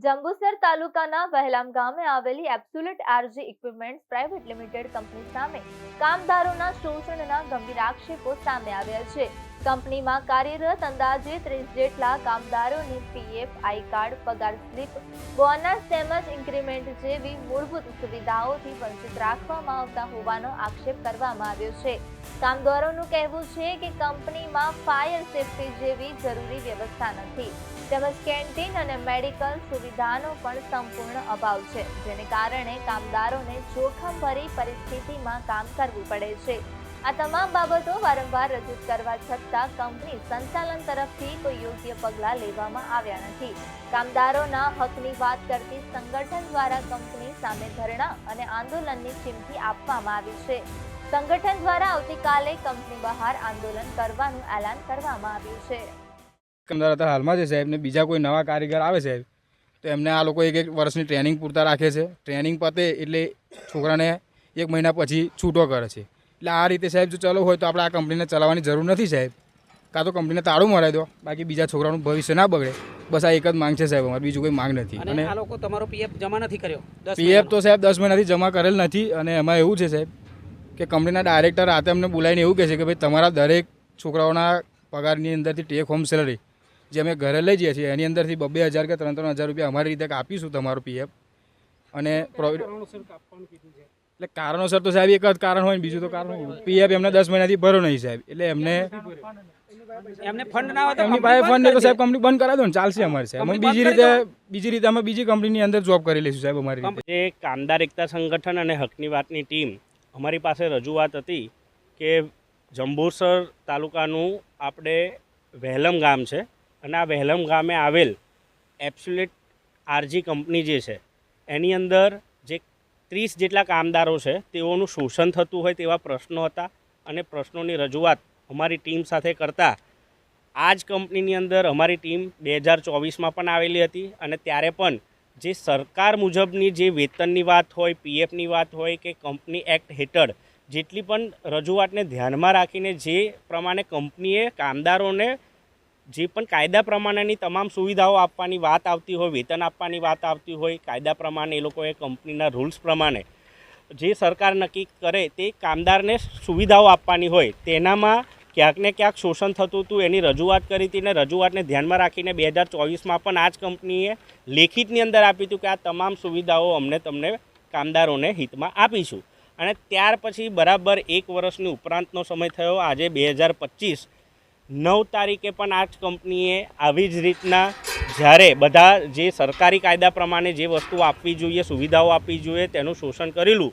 જંબુસર તાલુકાના વહેલામ ગામે આવેલી absolute R G equipments private limited company સામે કામદારોના શોષણના ગંભીર આક્ષેપો સામે આવ્યા છે. કંપનીમાં કાર્યરત અંદાજે 30 જેટલા કામદારોને પીએફ, આઈ કાર્ડ, પગાર સ્લીપ, બોનસ તેમજ ઇન્ક્રીમેન્ટ જેવી મૂળભૂત સુવિધાઓથી વંચિત રાખવામાં આવતા હોવાનો આક્ષેપ કરવામાં આવ્યો છે. કામદારોનું કહેવું છે કે કંપનીમાં ફાયર સેફટી જેવી જરૂરી વ્યવસ્થા નથી તેમજ કેન્ટીન અને મેડિકલ સુવિધાનો પણ સંપૂર્ણ અભાવ છે, જેને કારણે કામદારોને જોખમભરી પરિસ્થિતિમાં કામ કરવું પડે છે. આ તમામ બાબતો વારંવાર રજૂ કરવા છતાં કંપની સંચાલન તરફથી કોઈ યોગ્ય પગલાં લેવામાં આવ્યા નથી. કામદારોના હકની વાત કરતી સંગઠન દ્વારા કંપની સામે ધરણા અને આંદોલનની ચીમકી આપવામાં આવી છે. સંગઠન દ્વારા આવતીકાલે કંપની બહાર આંદોલન કરવાનું એલાન કરવામાં આવ્યું છે. હાલમાં છે સાહેબ ને બીજા કોઈ નવા કારીગર આવે સાહેબ તો એમને આ લોકો એક વર્ષની ટ્રેનિંગ પૂરતા રાખે છે. ટ્રેનિંગ પતે એટલે છોકરાને 1 મહિના પછી છૂટો કરે છે. એટલે આ રીતે સાહેબ જો ચલો હોય તો આપણે આ કંપનીને ચલાવવાની જરૂર નથી સાહેબ. કાં તો કંપનીને તાળું મરાવી દો, બાકી બીજા છોકરાનું ભવિષ્ય ના બગડે. બસ આ એક જ માંગ છે સાહેબ, અમારે બીજું કોઈ માંગ નથી. અને આ લોકો તમારો પીએફ જમા નથી કર્યો? પીએફ તો સાહેબ 10 મહિનાથી જમા કરેલ નથી. અને એમાં એવું છે સાહેબ કે કંપનીના ડાયરેક્ટર રાતે અમને બોલાવીને એવું કહે છે કે ભાઈ તમારા દરેક છોકરાઓના પગારની અંદરથી ટેક હોમ સેલરી જે અમે ઘરે લઈ જઈએ છીએ એની અંદરથી 2,000 કે 3,000 રૂપિયા અમારી રીતે આપીશું તમારો પીએફ. અને એટલે કારણોસર તો સાહેબ એક જ કારણ હોય ને, બીજું તો કારણ હોય પીએફ એમને 10 મહિનાથી ભરો નહીં સાહેબ. એટલે એમને ફંડ ના હોય એમની પાસે ફંડ નહીં તો સાહેબ કંપની બંધ કરાવી દો ને, ચાલશે અમારી સાહેબ. અમે બીજી રીતે અમે બીજી કંપનીની અંદર જોબ કરી લઈશું સાહેબ અમારી રીતે. જે કામદાર એકતા સંગઠન અને હકની વાતની ટીમ અમારી પાસે રજૂઆત હતી કે જંબુસર તાલુકાનું આપણે વહેલમ ગામ છે અને આ વહેલમ ગામે આવેલ એબ્સોલ્યુટ આરજી કંપની જે છે એની અંદર જે 30 જેટલા કામદારો છે તેઓનું શોષણ થતું હોય તેવા પ્રશ્નો હતા. અને પ્રશ્નોની રજૂઆત અમારી ટીમ સાથે કરતાં આ જ કંપનીની અંદર અમારી ટીમ 2024માં પણ આવેલી હતી. અને ત્યારે પણ જે સરકાર મુજબની જે વેતનની વાત હોય, પીએફની વાત હોય કે કંપની એક્ટ હેઠળ જેટલી પણ રજૂઆતને ધ્યાનમાં રાખીને જે પ્રમાણે કંપનીએ કામદારોને જે પણ કાયદા પ્રમાણેની તમામ સુવિધાઓ આપવાની વાત આવતી હોય, વેતન આપવાની વાત આવતી હોય, કાયદા પ્રમાણે એ લોકોએ કંપનીના રૂલ્સ પ્રમાણે જે સરકાર નક્કી કરે તે કામદારને સુવિધાઓ આપવાની હોય, તેનામાં ક્યાંક ને ક્યાંક શોષણ થતું હતું. એની રજૂઆત કરી હતી ને રજૂઆતને ધ્યાનમાં રાખીને 2024માં પણ આ જ કંપનીએ લેખિતની અંદર આપ્યું હતું કે આ તમામ સુવિધાઓ અમને તમને કામદારોને હિતમાં આપીશું. અને ત્યાર પછી બરાબર 1 વર્ષની ઉપરાંતનો સમય થયો. આજે 2025 9 તારીખે પણ આ જ કંપનીએ આવી જ રીતના જ્યારે બધા જે સરકારી કાયદા પ્રમાણે જે વસ્તુઓ આપવી જોઈએ, સુવિધાઓ આપવી જોઈએ તેનું શોષણ કરેલું.